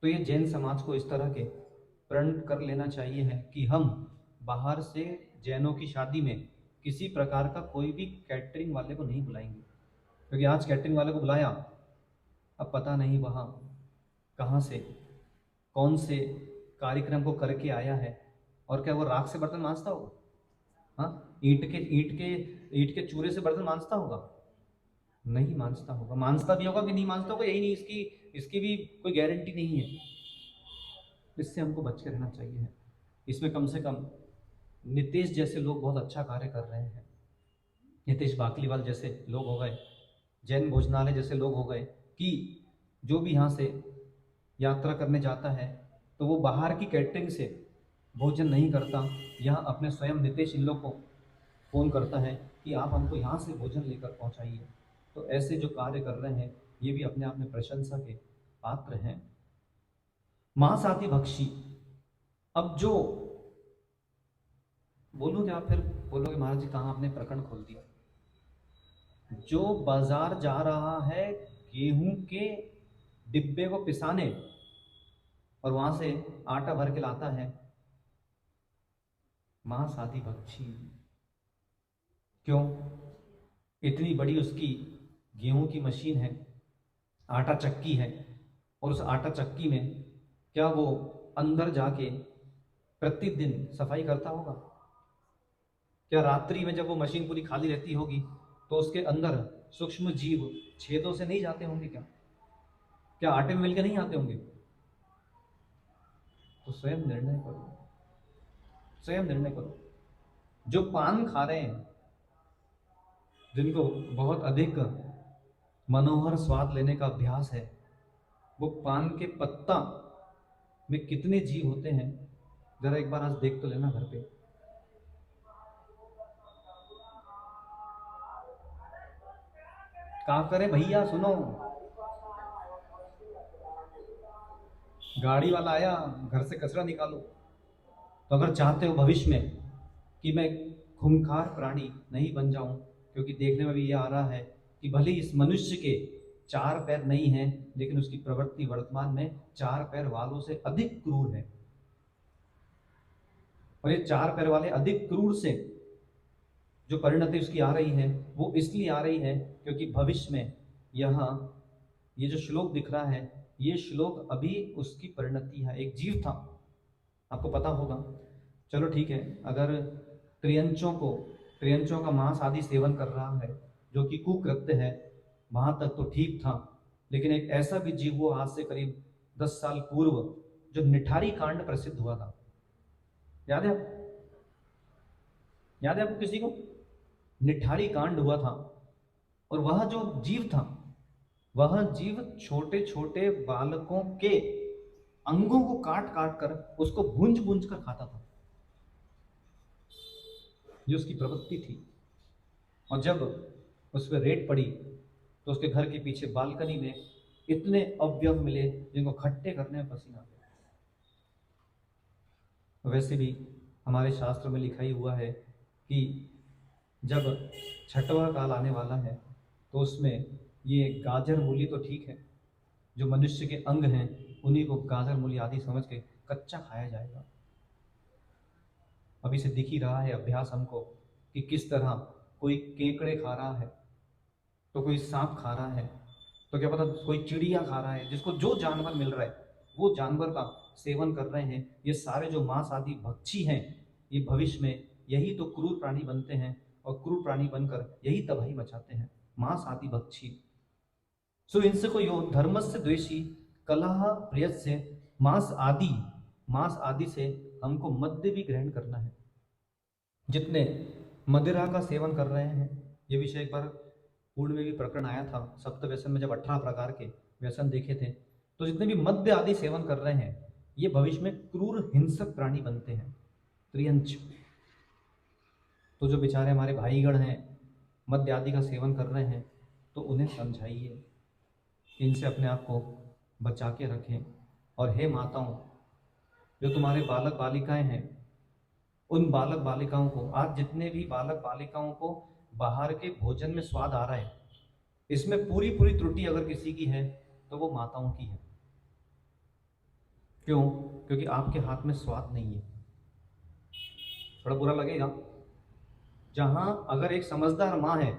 तो ये जैन समाज को इस तरह के प्रण कर लेना चाहिए है कि हम बाहर से जैनों की शादी में किसी प्रकार का कोई भी कैटरिंग वाले को नहीं बुलाएंगे, क्योंकि आज कैटरिंग वाले को बुलाया, अब पता नहीं वहाँ कहाँ से कौन से कार्यक्रम को करके आया है, और क्या वो राख से बर्तन मांजता होगा? हाँ, ईंट के चूरे से बर्तन मांजता होगा? नहीं मांजता होगा। मांजता भी होगा कि नहीं मांजता होगा, यही नहीं, इसकी भी कोई गारंटी नहीं है। इससे हमको बच के रहना चाहिए। इसमें कम से कम नितेश जैसे लोग बहुत अच्छा कार्य कर रहे हैं। नितेश बाकलीवाल जैसे लोग हो गए, जैन भोजनालय जैसे लोग हो गए, कि जो भी यहाँ से यात्रा करने जाता है तो वो बाहर की कैटरिंग से भोजन नहीं करता, यहाँ अपने स्वयं नितेश इन लोग को फ़ोन करता है कि आप हमको यहाँ से भोजन लेकर पहुँचाइए। तो ऐसे जो कार्य कर रहे हैं ये भी अपने आप में प्रशंसा के पात्र हैं। मांसाहारी भक्षी, अब जो बोलोगे आप, फिर बोलोगे महाराज जी कहाँ आपने प्रकरण खोल दिया। जो बाजार जा रहा है गेहूं के डिब्बे को पिसाने और वहां से आटा भर के लाता है, मांसाहारी भक्षी। क्यों? इतनी बड़ी उसकी गेहूं की मशीन है, आटा चक्की है, और उस आटा चक्की में क्या वो अंदर जाके प्रतिदिन सफाई करता होगा? क्या रात्रि में जब वो मशीन पूरी खाली रहती होगी तो उसके अंदर सूक्ष्म जीव छेदों से नहीं जाते होंगे? क्या आटे में मिलकर नहीं आते होंगे? तो स्वयं निर्णय करो, स्वयं निर्णय करो। जो पान खा रहे हैं, जिनको बहुत अधिक मनोहर स्वाद लेने का अभ्यास है, वो पान के पत्ता में कितने जीव होते हैं जरा एक बार आज देख तो लेना घर पे। क्या करें भैया, सुनो, गाड़ी वाला आया, घर से कचरा निकालो। तो अगर चाहते हो भविष्य में कि मैं खूंखार प्राणी नहीं बन जाऊं, क्योंकि देखने में भी ये आ रहा है कि भले इस मनुष्य के 4 पैर नहीं है, लेकिन उसकी प्रवृत्ति वर्तमान में 4 पैर वालों से अधिक क्रूर है। और ये 4 पैर वाले अधिक क्रूर से जो परिणति उसकी आ रही है, वो इसलिए आ रही है क्योंकि भविष्य में यहाँ ये जो श्लोक दिख रहा है, ये श्लोक अभी उसकी परिणति है। एक जीव था, आपको पता होगा। चलो ठीक है, अगर त्रियंचों का मांस आदि सेवन कर रहा है जो कि कुकृत्य है, वहां तक तो ठीक था। लेकिन एक ऐसा भी जीव वो आज से करीब 10 साल पूर्व जो निठारी कांड प्रसिद्ध हुआ था, याद है आपको किसी को? निठारी कांड हुआ था। और वह जो जीव था, वह जीव छोटे छोटे बालकों के अंगों को काट काट कर उसको भूंज भूंज कर खाता था। ये उसकी प्रवृत्ति थी। और जब उस पर रेड पड़ी तो उसके घर के पीछे बालकनी में इतने अवयव मिले जिनको खट्टे करने में पसीना आ गया। वैसे भी हमारे शास्त्र में लिखा ही हुआ है कि जब छठवां काल आने वाला है तो उसमें ये गाजर मूली तो ठीक है, जो मनुष्य के अंग हैं उन्हीं को गाजर मूली आदि समझ के कच्चा खाया जाएगा। अभी से दिख ही रहा है अभ्यास हमको कि किस तरह कोई केकड़े खा रहा है, तो कोई सांप खा रहा है, तो क्या पता कोई चिड़िया खा रहा है। जिसको जो जानवर मिल रहा है वो जानवर का सेवन कर रहे हैं। ये सारे जो मांस आदि भक्षी हैं, ये भविष्य में यही तो क्रूर प्राणी बनते हैं और क्रूर प्राणी बनकर यही तबाही मचाते हैं, मांस आदि भक्षी। सो इनसे को यो धर्मस्य द्वेषी कलह प्रियस्य मांस आदि से हमको मद्य भी ग्रहण करना है। जितने मदिरा का सेवन कर रहे हैं, ये विषय एक बार पूर्ण में भी प्रकरण आया था सप्त व्यसन में, जब 18 प्रकार के व्यसन देखे थे। तो जितने भी मद्य आदि सेवन कर रहे हैं ये भविष्य में क्रूर हिंसक प्राणी बनते हैं, त्रियंच। तो जो बेचारे हमारे भाईगण हैं मद्य आदि का सेवन कर रहे हैं, तो उन्हें समझाइए, इनसे अपने आप को बचा के रखें। और हे माताओं, जो तुम्हारे बालक बालिकाएं हैं, उन बालक बालिकाओं को, आज जितने भी बालक बालिकाओं को बाहर के भोजन में स्वाद आ रहा है, इसमें पूरी पूरी त्रुटि अगर किसी की है तो वो माताओं की है। क्यों? क्योंकि आपके हाथ में स्वाद नहीं है। थोड़ा बुरा लगेगा। जहां अगर एक समझदार माँ है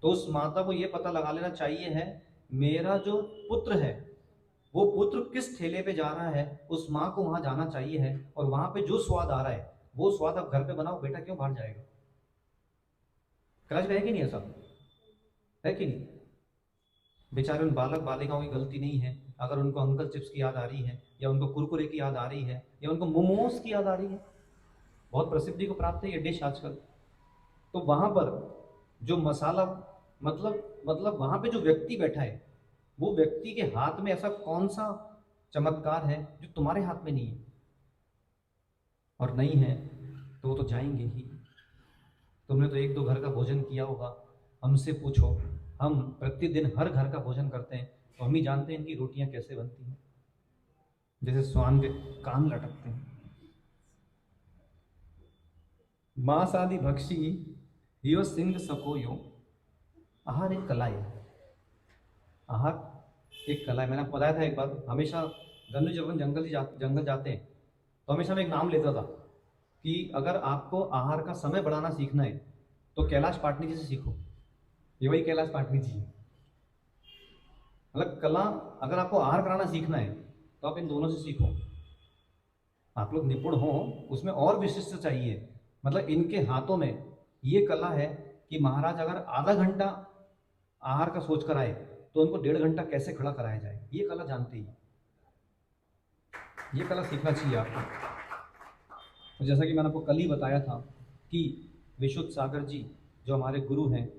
तो उस माता को यह पता लगा लेना चाहिए है मेरा जो पुत्र है वो पुत्र किस ठेले पे जा रहा है, उस माँ को वहां जाना चाहिए है। और वहां पे जो स्वाद आ रहा है वो स्वाद आप घर पे बनाओ, बेटा क्यों बाहर जाएगा? है कि नहीं? ऐसा है कि नहीं? बेचारे उन बालक बालिकाओं की गलती नहीं है अगर उनको अंकल चिप्स की याद आ रही है, या उनको कुरकुरे की याद आ रही है, या उनको मोमोज की याद आ रही है। बहुत प्रसिद्धि को प्राप्त है ये डिश आजकल। तो वहां पर जो मसाला, मतलब वहां पे जो व्यक्ति बैठा है, वो व्यक्ति के हाथ में ऐसा कौन सा चमत्कार है जो तुम्हारे हाथ में नहीं है? और नहीं है तो वो तो जाएंगे ही। तुमने तो 1-2 घर का भोजन किया होगा, हमसे पूछो। हम प्रतिदिन हर घर का भोजन करते हैं, तो हम ही जानते हैं इनकी रोटियां कैसे बनती हैं, जैसे स्वान के कान लटकते हैं। मांस आदि भक्षी यो सिंह सको यो। आहार एक कला है, आहार एक कला है। मैंने आपको बताया था एक बार, हमेशा गन्नू जब जंगल जाते हैं तो हमेशा मैं एक नाम लेता था कि अगर आपको आहार का समय बढ़ाना सीखना है तो कैलाश पाटनी जी से सीखो। ये वही कैलाश पाटनी जी है। मतलब कला, अगर आपको आहार कराना सीखना है तो आप इन दोनों से सीखो। आप लोग निपुण हो उसमें और विशिष्ट चाहिए। मतलब इनके हाथों में ये कला है कि महाराज अगर आधा घंटा आहार का सोच कर आए तो उनको 1.5 घंटा कैसे खड़ा कराया जाए, ये कला जानते ही। ये कला सीखना चाहिए आपको। जैसा कि मैंने आपको कल ही बताया था कि विशुद्ध सागर जी जो हमारे गुरु हैं,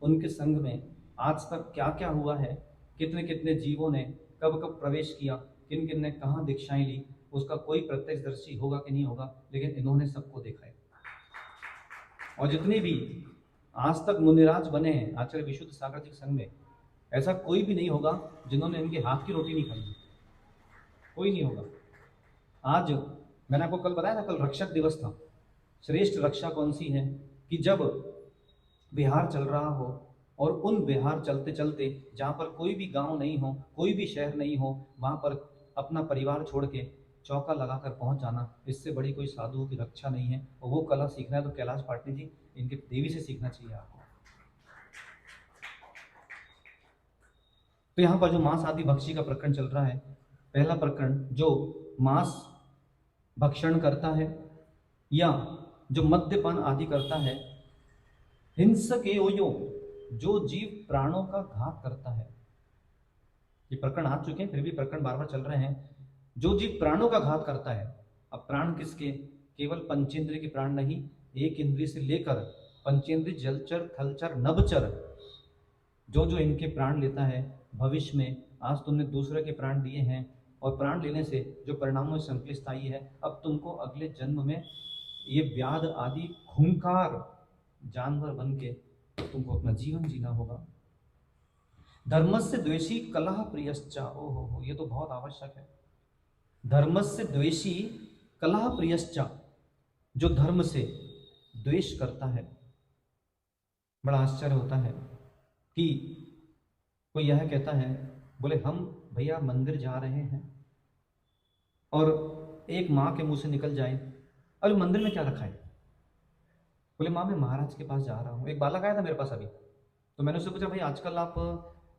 उनके संग में आज तक क्या क्या हुआ है, कितने कितने जीवों ने कब कब प्रवेश किया, किन किन ने कहाँ दीक्षाएं ली, उसका कोई प्रत्यक्षदर्शी होगा कि नहीं होगा, लेकिन इन्होंने सबको देखा है। और जितने भी आज तक मुनिराज बने हैं आचार्य विशुद्ध सागर जी के संग में, ऐसा कोई भी नहीं होगा जिन्होंने इनके हाथ की रोटी नहीं खाई, कोई नहीं होगा। आज मैंने आपको कल बताया था, कल रक्षक दिवस था। श्रेष्ठ रक्षा कौन सी है कि जब विहार चल रहा हो और उन विहार चलते चलते जहाँ पर कोई भी गांव नहीं हो, कोई भी शहर नहीं हो, वहाँ पर अपना परिवार छोड़ के चौका लगाकर पहुँच जाना, इससे बड़ी कोई साधुओं की रक्षा नहीं है। और वो कला सीखना है तो कैलाश पाटनी जी इनके देवी से सीखना चाहिए आपको। तो यहाँ पर जो मांस आदि भक्षी का प्रकरण चल रहा है, पहला प्रकरण जो मांस भक्षण करता है या जो मद्यपान आदि करता है, हिंसक यो जो जीव प्राणों का घात करता है। ये प्रकरण आ चुके हैं, फिर भी प्रकरण बार बार चल रहे हैं। जो जीव प्राणों का घात करता है, अब प्राण किसके? केवल पंचेंद्रिय के प्राण नहीं, एक इंद्रिय से लेकर पंचेंद्रिय, जलचर, थलचर, नभचर, जो जो इनके प्राण लेता है, भविष्य में आज तुमने दूसरे के प्राण दिए हैं और प्राण लेने से जो परिणामों में संकलित आई है, अब तुमको अगले जन्म में ये व्याध आदि खूंखार जानवर बन के तुमको अपना जीवन जीना होगा। धर्मस्य द्वेषी कलह प्रियश्चा, ओहो, ये तो बहुत आवश्यक है। धर्मस्य द्वेषी कलह प्रियश्चा, जो धर्म से द्वेष करता है। बड़ा आश्चर्य होता है कि कोई यह कहता है, बोले हम भैया मंदिर जा रहे हैं, और एक माँ के मुंह से निकल जाए, अरे मंदिर में क्या रखा है? बोले माँ मैं महाराज के पास जा रहा हूँ। एक बालक आया था मेरे पास अभी, तो मैंने उससे पूछा भाई आजकल आप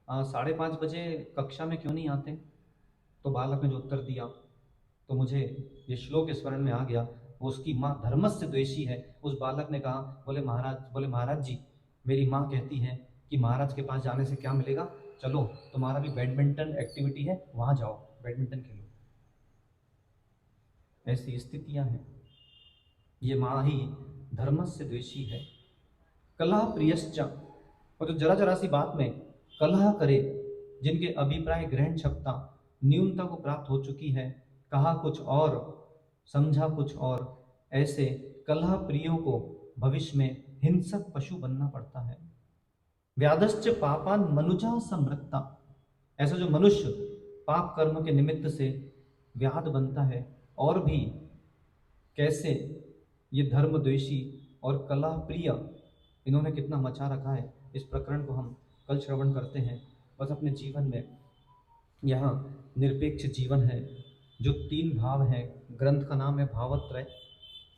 5:30 बजे कक्षा में क्यों नहीं आते? तो बालक ने जो उत्तर दिया, तो मुझे ये श्लोक स्मरण में आ गया। वो उसकी माँ धर्मस्य द्वेषी है। उस बालक ने कहा, बोले महाराज जी, मेरी माँ कहती है कि महाराज के पास जाने से क्या मिलेगा, चलो तुम्हारा भी बैडमिंटन एक्टिविटी है, वहां जाओ बैडमिंटन खेलो। ऐसी स्थितियां हैं। ये माँ ही धर्मस्य द्वेषी है। कलह प्रियश्च, और जो जरा जरा सी बात में कलह करे, जिनके अभिप्राय ग्रहण क्षमता न्यूनता को प्राप्त हो चुकी है, कहा कुछ और समझा कुछ और, ऐसे कलह प्रियों को भविष्य में हिंसक पशु बनना पड़ता है। व्याधश्च पापान मनुजा समृत्ता, ऐसा जो मनुष्य पाप कर्म के निमित्त से व्याध बनता है। और भी कैसे ये धर्मद्वेषी और कलह प्रिय, इन्होंने कितना मचा रखा है, इस प्रकरण को हम कल श्रवण करते हैं। बस अपने जीवन में यहाँ निरपेक्ष जीवन है, जो 3 भाव है। ग्रंथ का नाम है भावत्रय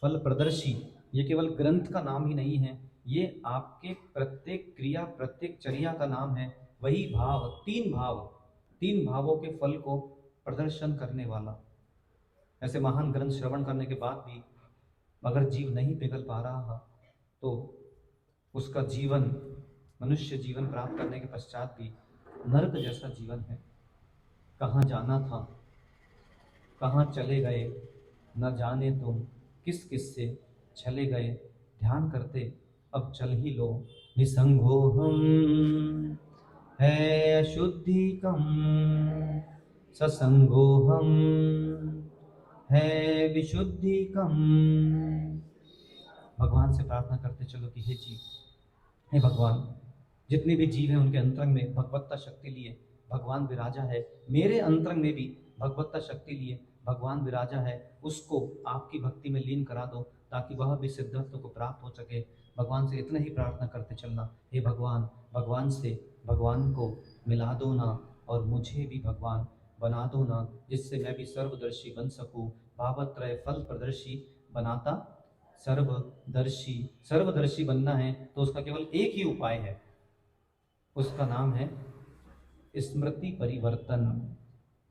फल प्रदर्शी। ये केवल ग्रंथ का नाम ही नहीं है, ये आपके प्रत्येक क्रिया, प्रत्येक चर्या का नाम है। वही भाव, 3 भावों के फल को प्रदर्शन करने वाला। ऐसे महान ग्रंथ श्रवण करने के बाद भी अगर जीव नहीं पिघल पा रहा तो उसका जीवन, मनुष्य जीवन प्राप्त करने के पश्चात भी नरक जैसा जीवन है। कहाँ जाना था, कहाँ चले गए, न जाने तुम किस किस से चले गए। ध्यान करते अब चल ही लो। निसंगो हम है अशुद्धि कम, ससंगो हम है विशुद्धि कम। भगवान से प्रार्थना करते चलो कि हे जीव, हे भगवान, जितने भी जीव हैं उनके अंतरंग में भगवत्ता शक्ति लिए भगवान विराजा है। मेरे अंतरंग में भी भगवत्ता शक्ति लिए भगवान विराजा है। उसको आपकी भक्ति में लीन करा दो ताकि वह भी सिद्धत्व को प्राप्त हो सके। भगवान से इतना ही प्रार्थना करते चलना, हे भगवान, भगवान से भगवान को मिला दो ना, और मुझे भी भगवान बना दो ना, जिससे मैं भी सर्वदर्शी बन सकूं। भावत्रय फल प्रदर्शी बनाता सर्वदर्शी। सर्वदर्शी बनना है तो उसका केवल एक ही उपाय है, उसका नाम है स्मृति परिवर्तन।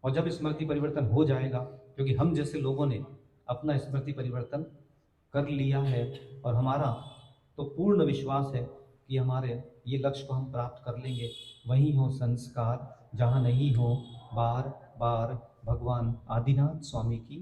और जब स्मृति परिवर्तन हो जाएगा, क्योंकि हम जैसे लोगों ने अपना स्मृति परिवर्तन कर लिया है, और हमारा तो पूर्ण विश्वास है कि हमारे ये लक्ष्य को हम प्राप्त कर लेंगे। वहीं हो संस्कार जहाँ नहीं हो बार बार। भगवान आदिनाथ स्वामी की